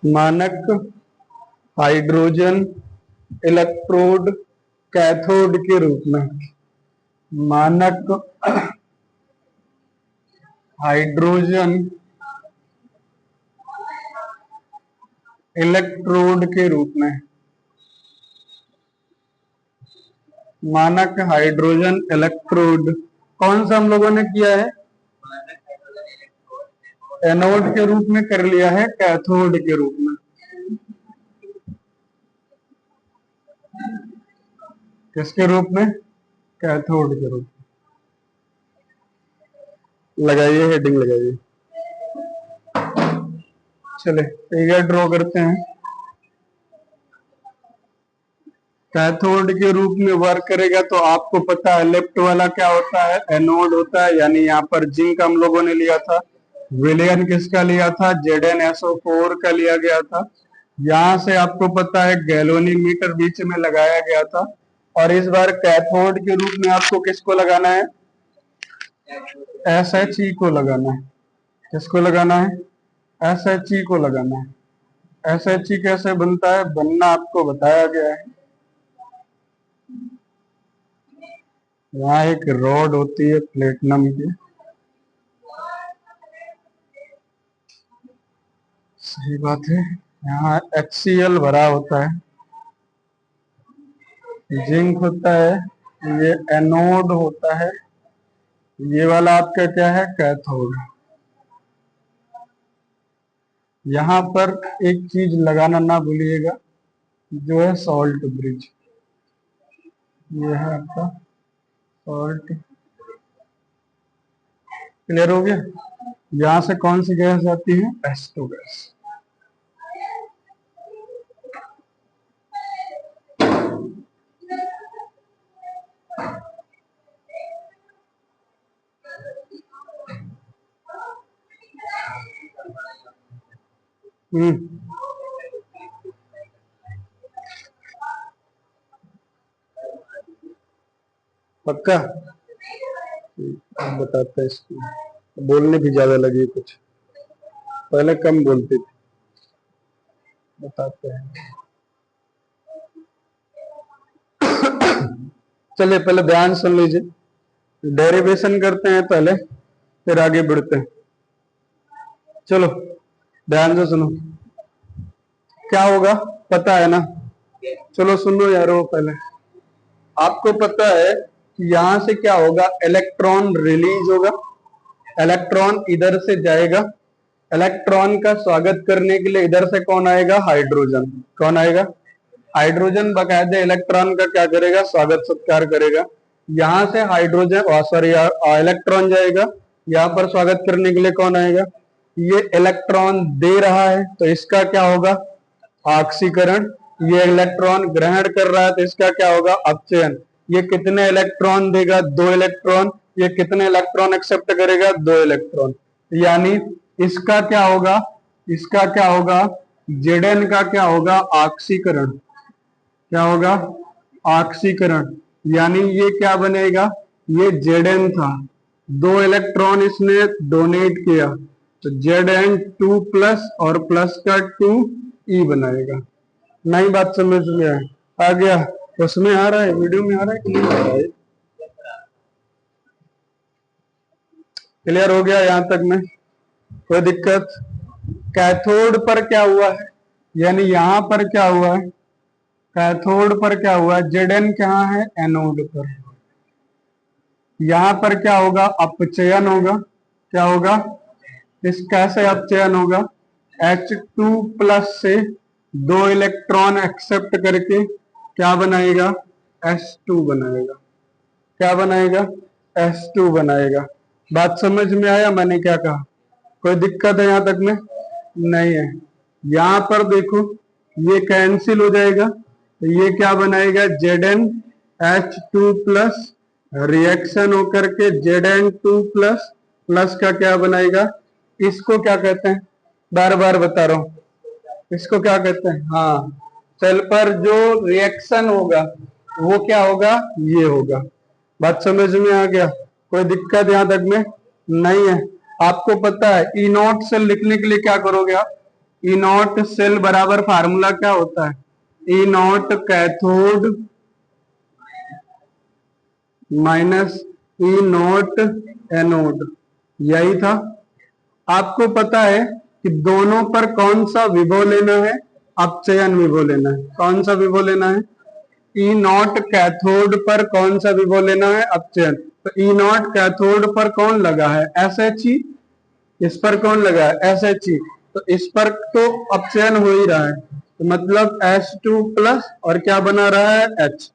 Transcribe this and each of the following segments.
मानक hydrogen electrode cathode के रूप में, मानक हाइड्रोजन इलेक्ट्रोड के रूप में, मानक हाइड्रोजन इलेक्ट्रोड कौन सा हम लोगों ने किया है? एनोड के रूप में कर लिया है, कैथोड के रूप में। किसके रूप में? कैथोड के रूप में। लगाइए, हेडिंग लगाइए। चले फिगर ड्रॉ करते हैं। कैथोड के रूप में वर्क करेगा तो आपको पता है लेफ्ट वाला क्या होता है? एनोड होता है। यानी यहाँ पर जिंक हम लोगों ने लिया था, विलयन किसका लिया था? ZnSO4 का लिया गया था। यहाँ से आपको पता है गैल्वेनोमीटर बीच में लगाया गया था। और इस बार कैथोड के रूप में आपको किसको लगाना है? SHE को लगाना है। किसको लगाना है? SHE को लगाना है। SHE कैसे बनता है? बनना आपको बताया गया है। यहाँ एक रॉड होती है प्लेटिनम की, सही बात है। यहाँ HCl भरा होता है, जिंक होता है, ये एनोड होता है, ये वाला आपका क्या है? कैथोड। यहाँ पर एक चीज लगाना ना भूलिएगा, जो है सॉल्ट ब्रिज। ये है आपका सॉल्ट। क्लियर हो गया? यहाँ से कौन सी गैस आती है? H2 gas. पक्का? बताते हैं इसको। बोलने भी ज्यादा लगी कुछ, पहले कम बोलती थी। बताते हैं। चलिए पहले ध्यान सुन लीजिए, डेरिवेशन करते हैं पहले, फिर आगे बढ़ते हैं। चलो ध्यान से सुनो, क्या होगा पता है ना? चलो सुन लो यारो। पहले आपको पता है कि यहां से क्या होगा? इलेक्ट्रॉन रिलीज होगा, इलेक्ट्रॉन इधर से जाएगा। इलेक्ट्रॉन का स्वागत करने के लिए इधर से कौन आएगा? हाइड्रोजन। कौन आएगा? हाइड्रोजन बाकायदे इलेक्ट्रॉन का क्या करेगा? स्वागत सत्कार करेगा। यहां से हाइड्रोजन सॉरी इलेक्ट्रॉन जाएगा, यहाँ पर स्वागत करने के लिए कौन आएगा? ये इलेक्ट्रॉन दे रहा है तो इसका क्या होगा? ऑक्सीकरण। ये इलेक्ट्रॉन ग्रहण कर रहा है तो इसका क्या होगा? अपचयन। ये कितने इलेक्ट्रॉन देगा? 2 इलेक्ट्रॉन। ये कितने इलेक्ट्रॉन एक्सेप्ट करेगा? 2 इलेक्ट्रॉन। यानी इसका क्या होगा? इसका क्या होगा? Zn का क्या होगा? ऑक्सीकरण। क्या होगा? ऑक्सीकरण। यानी ये क्या बनेगा? ये Zn था, 2 इलेक्ट्रॉन इसने डोनेट किया तो Zn2 प्लस और प्लस का 2e बनाएगा। नई बात समझ में आ गया? उसमें आ रहा है, वीडियो में आ रहा है कि नहीं आ रहा है? क्लियर हो गया यहां तक में? कोई दिक्कत? कैथोड पर क्या हुआ है? यानी यहां पर क्या हुआ है? कैथोड पर क्या हुआ? Zn कहाँ है? एनोड पर। यहां पर क्या होगा? अपचयन होगा। क्या होगा? इस कैसे अपचयन होगा? H2 प्लस से 2 इलेक्ट्रॉन एक्सेप्ट करके क्या बनाएगा? H2 बनाएगा। क्या बनाएगा? H2 बनाएगा। बात समझ में आया मैंने क्या कहा? कोई दिक्कत है यहां तक में? नहीं है। यहां पर देखो ये कैंसिल हो जाएगा तो ये क्या बनाएगा? ZnH2 प्लस रिएक्शन होकर के Zn2 प्लस प्लस का क्या बनाएगा? इसको क्या कहते हैं? बार बार बता रहा हूं, इसको क्या कहते हैं? हाँ, सेल पर जो रिएक्शन होगा वो क्या होगा? ये होगा। बात समझ में आ गया? कोई दिक्कत यहां तक में? नहीं है। आपको पता है E0 से लिखने के लिए क्या करोगे आप? ई नॉट सेल बराबर फार्मूला क्या होता है, E naught cathode minus E naught anode, यही था। आपको पता है कि दोनों पर कौन सा विभव लेना है, अपचयन विभव लेना है। कौन सा विभव लेना है, ई नॉट कैथोड पर कौन सा विभव लेना है, अपचयन। तो ई नॉट कैथोड पर कौन लगा है, SHE, इस पर कौन लगा है, SHE, तो इस पर तो अपचयन हो ही रहा है, तो मतलब H2 प्लस और क्या बना रहा है, H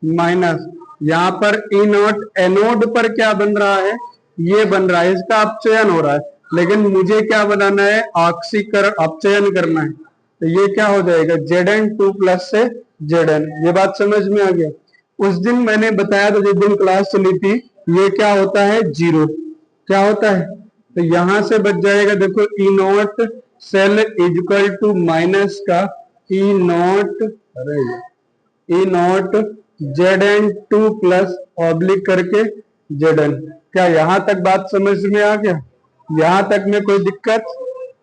माइनस, यहाँ पर ई नॉट एनोड पर क्या बन रहा है, ये बन रहा है, इसका अपचयन हो रहा है, लेकिन मुझे क्या बनाना है, ऑक्सीकरण अपचयन करना है, तो ये क्या हो जाएगा, Zn2 प्लस से Zn। ये बात समझ में आ गया। उस दिन मैंने बताया था, जिस दिन क्लास चली थी, ये क्या होता है, जीरो, क्या होता है, तो यहां से बच जाएगा, देखो E naught cell equal to minus का ई नॉट, अरे E naught Zn2 plus oblique करके Zn। क्या यहां तक बात समझ में आ गया, यहां तक में कोई दिक्कत।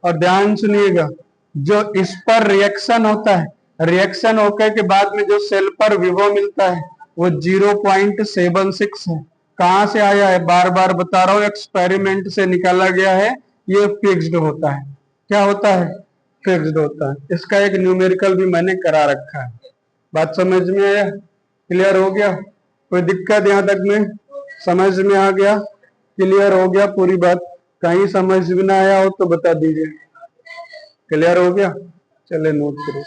और ध्यान सुनिएगा, जो इस पर रिएक्शन होता है, रिएक्शन होकर के बाद में जो सेल पर विभव मिलता है वो 0.76 है। कहां से आया है, बार बार बता रहा हूं, एक्सपेरिमेंट से निकाला गया है, ये फिक्स्ड होता है। क्या होता है, फिक्स्ड होता है। इसका एक न्यूमेरिकल भी मैंने करा रखा है। बात समझ में आया, क्लियर हो गया, कोई दिक्कत यहां तक में, समझ में आ गया, क्लियर हो गया पूरी बात। कहीं समझ में ना आया हो तो बता दीजिए, क्लियर हो गया, चले नोट करो।